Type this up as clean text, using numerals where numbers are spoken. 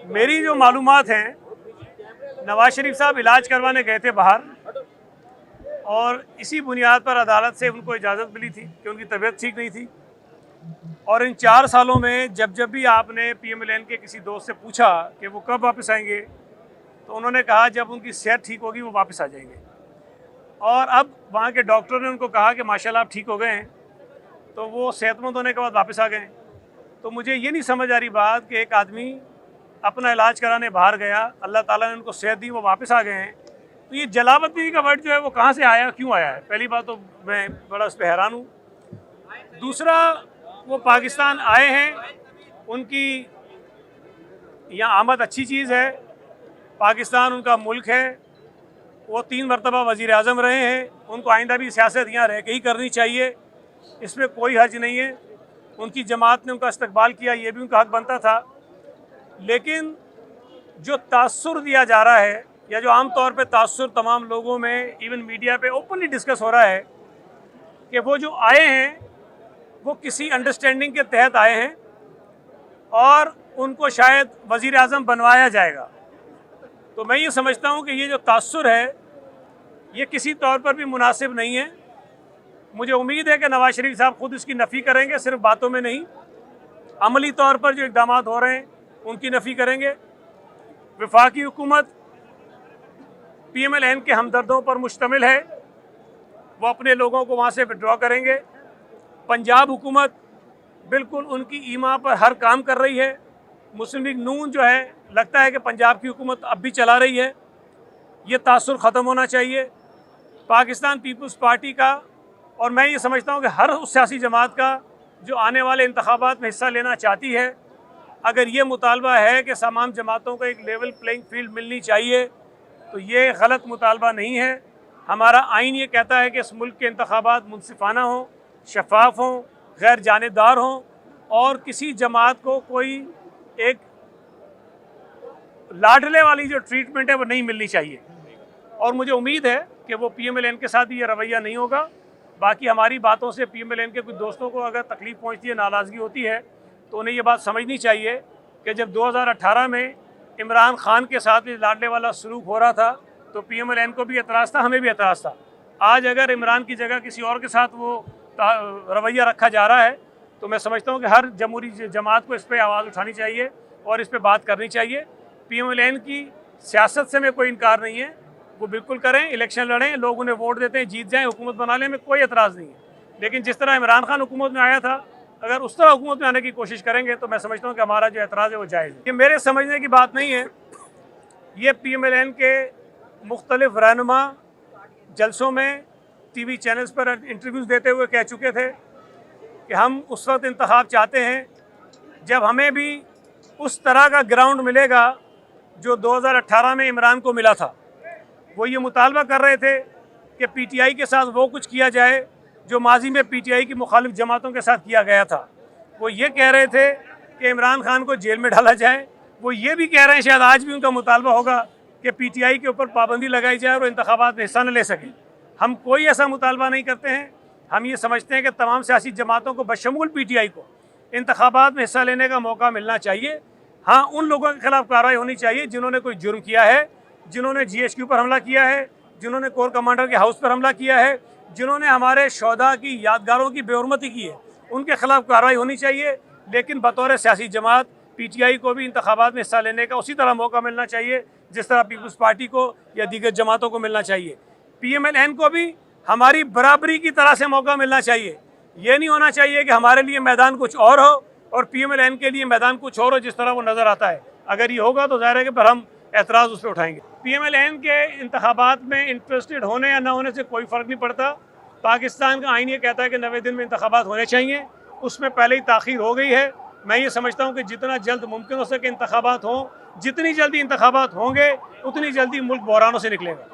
मेरी जो मालूमात हैं, नवाज शरीफ साहब इलाज करवाने गए थे बाहर और इसी बुनियाद पर अदालत से उनको इजाज़त मिली थी कि उनकी तबीयत ठीक नहीं थी। और इन 4 सालों में जब भी आपने PMLN के किसी दोस्त से पूछा कि वो कब वापस आएंगे, तो उन्होंने कहा जब उनकी सेहत ठीक होगी वो वापस आ जाएंगे। और अब वहाँ के डॉक्टर ने उनको कहा कि माशाल्लाह आप ठीक हो गए हैं, तो वो सेहतमंद होने के बाद वापस आ गए। तो मुझे ये नहीं समझ आ रही बात कि एक आदमी अपना इलाज कराने बाहर गया, अल्लाह ताला ने उनको सेहत दी, वो वापस आ गए हैं। तो ये जलावतनी का वर्ड जो है वो कहाँ से आया, क्यों आया है? पहली बात तो मैं बड़ा उस पर हैरान हूँ। दूसरा, वो पाकिस्तान आए हैं, उनकी यहाँ आमद अच्छी चीज़ है, पाकिस्तान उनका मुल्क है, वो 3 मरतबा वज़ीर आज़म रहे हैं, उनको आइंदा भी सियासत यहाँ रह के ही करनी चाहिए, इसमें कोई हर्ज नहीं है। उनकी जमात ने उनका इस्तकबाल किया, ये भी उनका हक बनता था। लेकिन जो तासुर दिया जा रहा है, या जो आम तौर पे तासुर तमाम लोगों में, इवन मीडिया पे ओपनली डिस्कस हो रहा है कि वो जो आए हैं वो किसी अंडरस्टैंडिंग के तहत आए हैं और उनको शायद वज़ीर आज़म बनवाया जाएगा। तो मैं ये समझता हूँ कि ये जो तासुर है ये किसी तौर पर भी मुनासिब नहीं है। मुझे उम्मीद है कि नवाज शरीफ साहब खुद इसकी नफ़ी करेंगे, सिर्फ बातों में नहीं, अमली तौर पर जो इक़दाम हो रहे हैं उनकी नफ़ी करेंगे। वफाकी हुकूमत PMLN के हमदर्दों पर मुश्तमिल है, वो अपने लोगों को वहाँ से विड्रॉ करेंगे। पंजाब हुकूमत बिल्कुल उनकी ईमा पर हर काम कर रही है। मुस्लिम लीग नून जो है, लगता है कि पंजाब की हुकूमत अब भी चला रही है। ये तासुर ख़त्म होना चाहिए। पाकिस्तान पीपल्स पार्टी का, और मैं ये समझता हूँ कि हर उस सियासी जमात का जो आने वाले इंतखाबात में हिस्सा लेना चाहती है, अगर ये मुतालबा है कि तमाम जमातों को एक लेवल प्लेइंग फील्ड मिलनी चाहिए, तो ये गलत मुतालबा नहीं है। हमारा आइन ये कहता है कि इस मुल्क के इंतखाबात मुनसिफाना हों, शफाफ हों, गैर जानिबदार हों, और किसी जमात को कोई एक लाडले वाली जो ट्रीटमेंट है वो नहीं मिलनी चाहिए। और मुझे उम्मीद है कि वो PMLN के साथ भी ये रवैया नहीं होगा। बाकी हमारी बातों से PMLN के कुछ दोस्तों को अगर तकलीफ़ पहुंचती है, नाराज़गी होती है, तो उन्हें ये बात समझनी चाहिए कि जब 2018 में इमरान खान के साथ भी लाडले वाला सलूक हो रहा था, तो PMLN को भी एतराज़ था, हमें भी एतराज़ था। आज अगर इमरान की जगह किसी और के साथ वो रवैया रखा जा रहा है, तो मैं समझता हूँ कि हर जमहूरी जमात को इस पर आवाज़ उठानी चाहिए और इस पर बात करनी चाहिए। PMLN की सियासत से मैं कोई इनकार नहीं है, वो बिल्कुल करें, इलेक्शन लड़ें, लोग उन्हें वोट देते हैं, जीत जाएं, हुकूमत बनाने में कोई एतराज़ नहीं है। लेकिन जिस तरह इमरान खान हुकूमत में आया था, अगर उस तरह हुकूमत में आने की कोशिश करेंगे तो मैं समझता हूँ कि हमारा जो एतराज़ है वो जायज़ है। ये मेरे समझने की बात नहीं है, ये PMLN के मुख्तलिफ रहनुमा जलसों में, TV चैनल्स पर इंटरव्यूज़ देते हुए कह चुके थे कि हम उस वक्त इंतखाब चाहते हैं जब हमें भी उस तरह का ग्राउंड मिलेगा जो 2018 में इमरान को मिला था। वो ये मुतालबा कर रहे थे कि PTI के साथ वो कुछ किया जाए जो माजी में PTI की मुखालिफ जमातों के साथ किया गया था। वो ये कह रहे थे कि इमरान खान को जेल में डाला जाए। वो ये भी कह रहे हैं, शायद आज भी उनका मुतालबा होगा कि PTI के ऊपर पाबंदी लगाई जाए और इंतखाबात में हिस्सा न ले सके। हम कोई ऐसा मुतालबा नहीं करते हैं। हम ये समझते हैं कि तमाम सियासी जमातों को बशमूल PTI को इंतखाबात में हिस्सा लेने का मौका मिलना चाहिए। हाँ, उन लोगों के खिलाफ कार्रवाई होनी चाहिए जिन्होंने कोई जुर्म किया है, जिन्होंने GHQ पर हमला किया है, जिन्होंने कोर कमांडर के हाउस पर हमला किया है, जिन्होंने हमारे शोहदा की यादगारों की बेहुरमती की है, उनके खिलाफ कार्रवाई होनी चाहिए। लेकिन बतौर सियासी जमात PTI को भी इंतखाबात में हिस्सा लेने का उसी तरह मौका मिलना चाहिए जिस तरह पीपल्स पार्टी को या दीगर जमातों को मिलना चाहिए। PMLN को भी हमारी बराबरी की तरह से मौका मिलना चाहिए। ये नहीं होना चाहिए कि हमारे लिए मैदान कुछ और हो और PMLN के लिए मैदान कुछ और हो, जिस तरह वो नज़र आता है। अगर ये होगा तो ज़ाहिर है कि फिर हम एतराज़ उस पर उठाएंगे। PMLN के इंतखाबात में इंटरेस्टेड होने या ना होने से कोई फ़र्क नहीं पड़ता। पाकिस्तान का आइन ये कहता है कि 90 दिन में इंतखाबात होने चाहिए, उसमें पहले ही ताख़ीर हो गई है। मैं ये समझता हूँ कि जितना जल्द मुमकिन हो सके इंतखाबात हों, जितनी जल्दी इंतखाबात होंगे उतनी जल्दी मुल्क बहरानों से निकलेगा।